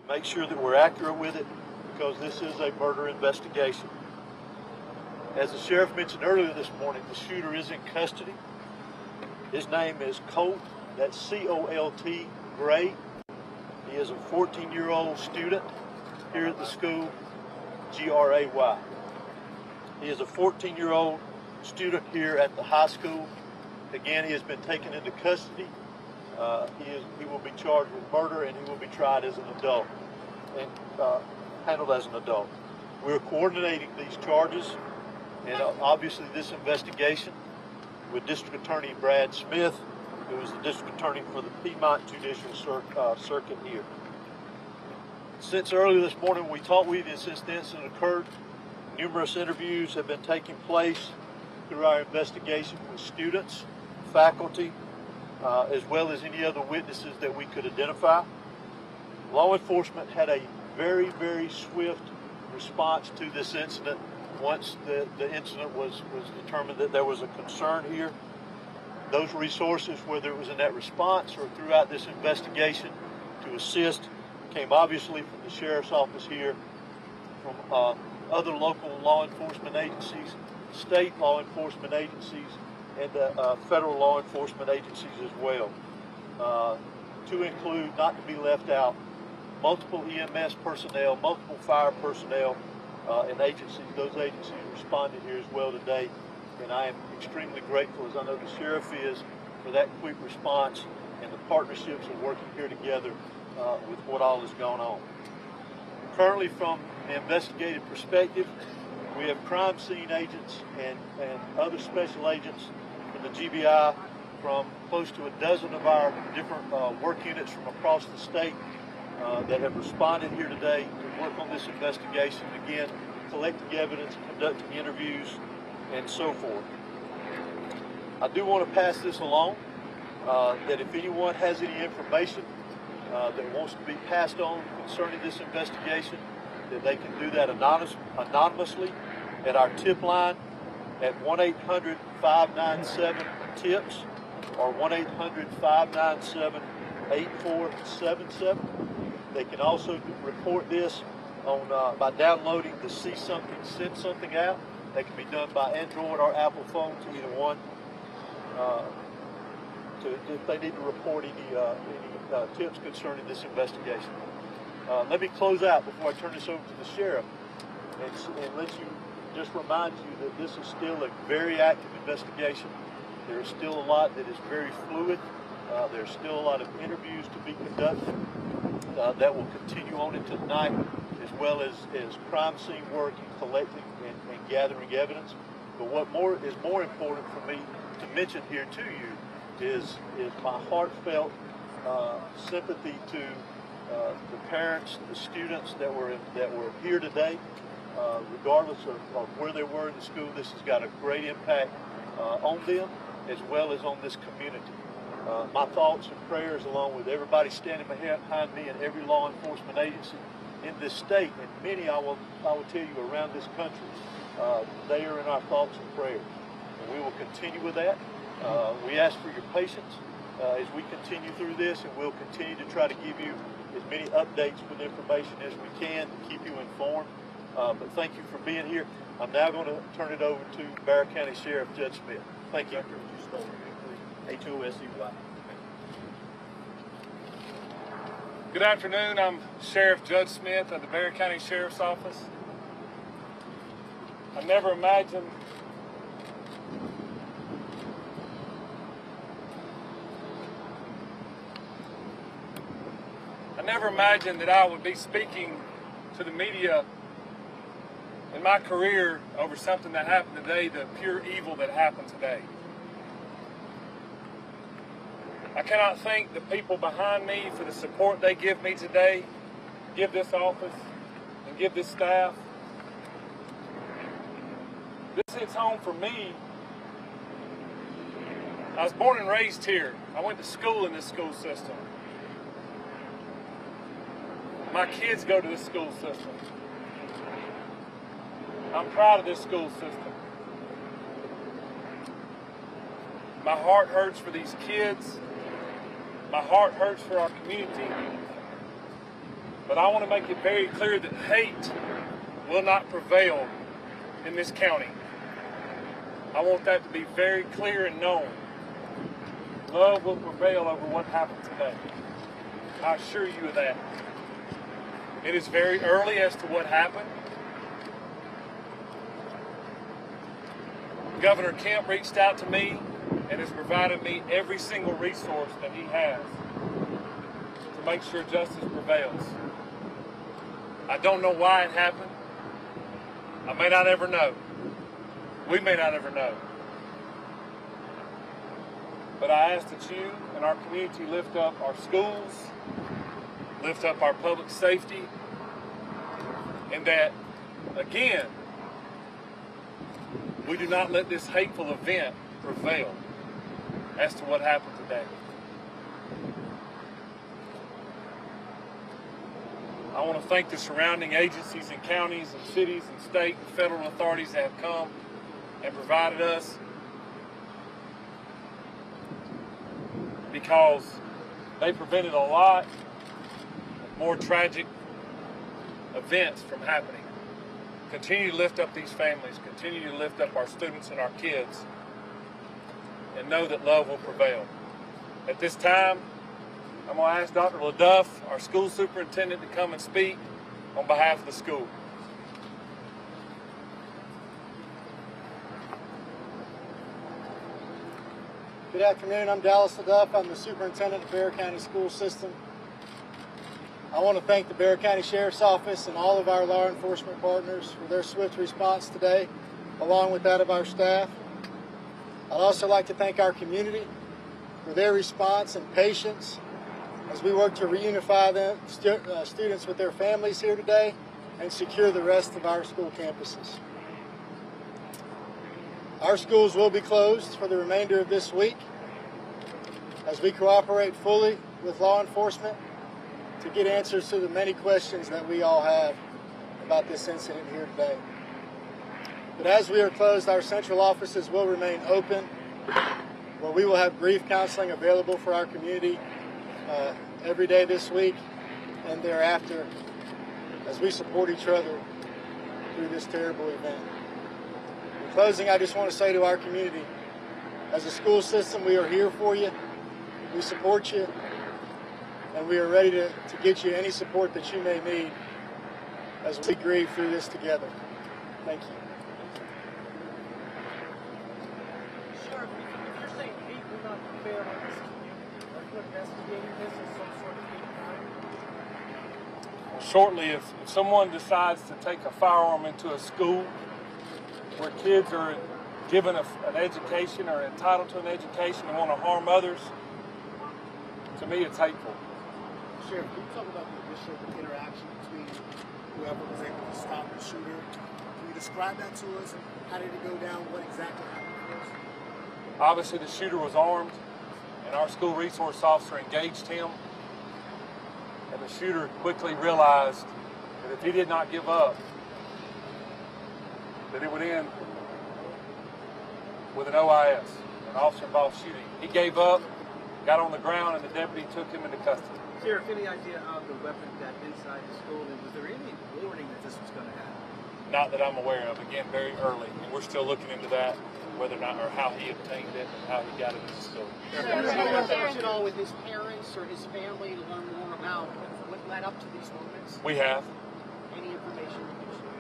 make sure that we're accurate with it, because this is a murder investigation. As the sheriff mentioned earlier this morning, the shooter is in custody. His name is Colt, that's C-O-L-T, Gray. He is a 14-year-old student here at the school, G-R-A-Y. He is a 14-year-old student here at the high school. Again, he has been taken into custody. He will be charged with murder, and he will be tried as an adult and handled as an adult. We're coordinating these charges and obviously this investigation with District Attorney Brad Smith, who is the District Attorney for the Piedmont Judicial Circuit here. Since earlier this morning we talked with you, since the incident occurred, numerous interviews have been taking place through our investigation with students, faculty, as well as any other witnesses that we could identify. Law enforcement had a very, very swift response to this incident once the incident was determined that there was a concern here. Those resources, whether it was in that response or throughout this investigation to assist, came obviously from the sheriff's office here, from other local law enforcement agencies, state law enforcement agencies, and federal law enforcement agencies as well. To include, not to be left out, multiple EMS personnel, multiple fire personnel, and agencies. Those agencies responded here as well today, and I am extremely grateful, as I know the sheriff is, for that quick response and the partnerships of working here together with what all has gone on. Currently, from the investigative perspective, we have crime scene agents and other special agents from the GBI, from close to a dozen of our different work units from across the state that have responded here today to work on this investigation, again, collecting evidence, conducting interviews, and so forth. I do want to pass this along, that if anyone has any information that wants to be passed on concerning this investigation, that they can do that anonymously at our tip line at 1-800-597-TIPS or 1-800-597-8477. They can also report this on by downloading the See Something, Send Something app. That can be done by Android or Apple phone, to either one. If they need to report any tips concerning this investigation. Let me close out before I turn this over to the sheriff and let you just remind you that this is still a very active investigation. There is still a lot that is very fluid. There's still a lot of interviews to be conducted that will continue on into tonight, as well as crime scene work and collecting and gathering evidence. But what is more important for me to mention here to you is my heartfelt sympathy to the parents, the students that were here today. Regardless of where they were in the school, this has got a great impact on them as well as on this community. My thoughts and prayers, along with everybody standing behind me and every law enforcement agency in this state, and many I will tell you around this country, they are in our thoughts and prayers. And we will continue with that. We ask for your patience as we continue through this, and we'll continue to try to give you as many updates with information as we can to keep you informed. But thank you for being here. I'm now going to turn it over to Barrow County Sheriff Judge Smith. Thank you. H-O-S-E-Y. Good afternoon. I'm Sheriff Judge Smith of the Barrow County Sheriff's Office. I never imagined that I would be speaking to the media in my career over something that happened today, the pure evil that happened today. I cannot thank the people behind me for the support they give me today, give this office, and give this staff. This hits home for me. I was born and raised here. I went to school in this school system. My kids go to this school system. I'm proud of this school system. My heart hurts for these kids. My heart hurts for our community. But I want to make it very clear that hate will not prevail in this county. I want that to be very clear and known. Love will prevail over what happened today. I assure you of that. It is very early as to what happened. Governor Kemp reached out to me and has provided me every single resource that he has to make sure justice prevails. I don't know why it happened. I may not ever know. We may not ever know. But I ask that you and our community lift up our schools, lift up our public safety, and that, again, we do not let this hateful event prevail as to what happened today. I want to thank the surrounding agencies and counties and cities and state and federal authorities that have come and provided us, because they prevented a lot more tragic events from happening. Continue to lift up these families, continue to lift up our students and our kids, and know that love will prevail. At this time, I'm going to ask Dr. LaDuff, our school superintendent, to come and speak on behalf of the school. Good afternoon, I'm Dallas LaDuff. I'm the superintendent of Barrow County School System. I want to thank the Barrow County Sheriff's Office and all of our law enforcement partners for their swift response today, along with that of our staff. I'd also like to thank our community for their response and patience as we work to reunify them, students with their families here today and secure the rest of our school campuses. Our schools will be closed for the remainder of this week as we cooperate fully with law enforcement to get answers to the many questions that we all have about this incident here today. But as we are closed, our central offices will remain open, where we will have grief counseling available for our community every day this week and thereafter as we support each other through this terrible event. In closing, I just want to say to our community, as a school system, we are here for you, we support you, and we are ready to get you any support that you may need as we grieve through this together. Thank you. Sheriff, if you're saying hate will not prevail on this community, are you investigating this as some sort of hate crime? Shortly, if someone decides to take a firearm into a school where kids are given an education or entitled to an education and want to harm others, to me it's hateful. Sheriff, can you talk about the initial interaction between whoever was able to stop the shooter? Can you describe that to us? And how did it go down? What exactly happened first? Obviously the shooter was armed and our school resource officer engaged him, and the shooter quickly realized that if he did not give up, that it would end with an OIS, an officer-involved shooting. He gave up, got on the ground, and the deputy took him into custody. Sheriff, any idea of the weapon got inside the school, and was there any warning that this was going to happen? Not that I'm aware of. Again, very early, and we're still looking into that, whether or not, or how he obtained it, and how he got it into the school. Sheriff, was it all with his parents or his family to learn more about what led up to these moments? We have. Any information?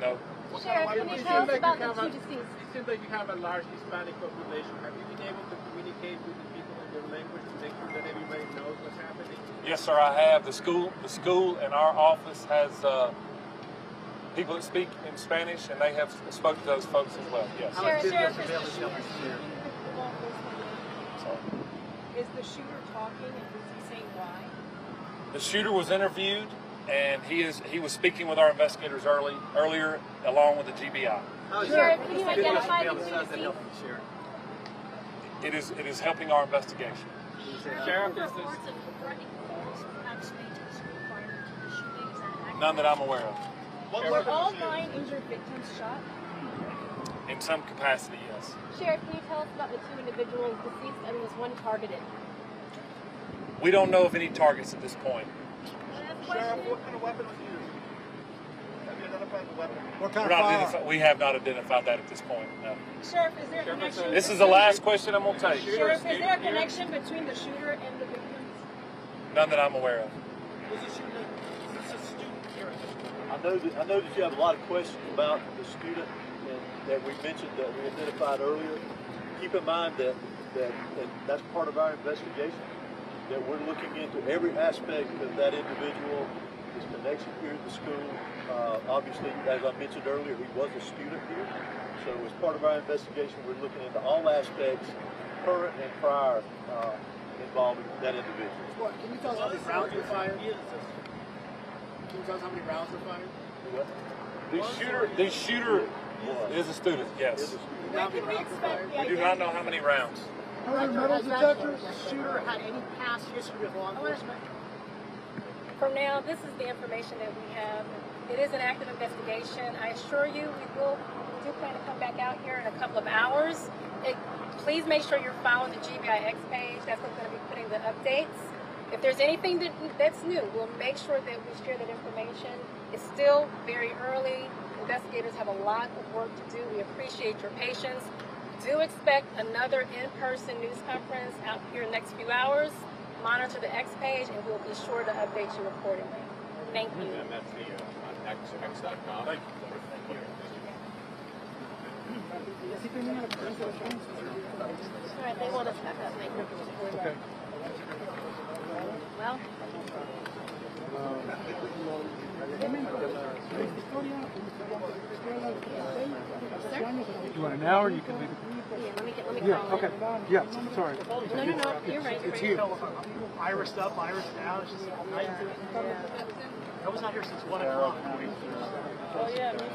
No. Sheriff, can you tell us about the two deceased? It seems like you have a large Hispanic population. Have you been able to communicate with the people in their language to make sure that everybody knows what's happening? Yes, sir, I have. The school and our office has people that speak in Spanish, and they have spoken to those folks as well. Yes. How much video Sheriff, surveillance have you shared? Is the shooter talking, and is he saying why? The shooter was interviewed, and he was speaking with our investigators earlier, along with the GBI. How is Sheriff, that can you video identify the surveillance, two how is that deceased? helping you, Sheriff? It is helping our investigation. Can you say that? Sheriff, is this Reports of threatening calls actually to the school prior to the shooting, is that accurate? None that I'm aware of. Were all 9 injured victims shot? In some capacity, yes. Sheriff, can you tell us about the 2 individuals deceased and was one targeted? We don't know of any targets at this point. question? What kind of weapon was used? Have you identified the weapon? What kind of fire? We have not identified that at this point. No. Sheriff, is there a connection? This is the last question I'm gonna take. Sheriff, is there a connection between the shooter and the victims? None that I'm aware of. Was the shooter? Is this a student here at the school? I know that you have a lot of questions about the student that we mentioned, that we identified earlier. Keep in mind that that's part of our investigation, that we're looking into every aspect of that individual, his connection here at the school. Obviously, as I mentioned earlier, he was a student here. So as part of our investigation, we're looking into all aspects, current and prior, involving that individual. What, can you tell us how many rounds were fired? Can you tell us how many rounds were fired? The shooter is a student, yes. When can we expect the We do not know how many rounds. Has that shooter had any past history with law enforcement? For now, this is the information that we have. It is an active investigation. I assure you, we do plan to come back out here in a couple of hours. Please make sure you're following the GBI X page. That's what's going to be putting the updates. If there's anything that's new, we'll make sure that we share that information. It's still very early. Investigators have a lot of work to do. We appreciate your patience. Do expect another in-person news conference out here in the next few hours. Monitor the X page, and we'll be sure to update you accordingly. Thank you. And that's the X.com. Thank you. All right, they want us back up. Thank you. Okay. Well, You want it now, or you can leave it? yeah, let me Yeah, call okay. it. Yeah, sorry. No, you're right. It's here. Iris up, Iris down. It's just, I was not here since 1 o'clock. Oh, yeah, me too.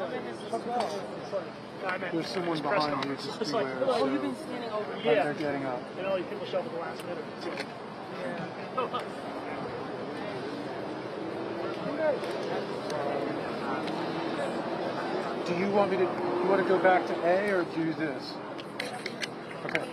I've been here since 12. There's someone behind you, just beware. Oh, you've been standing over But here. they're getting up. You know, people show up at the last minute. Do you want me to? You want to go back to A or do this? Okay.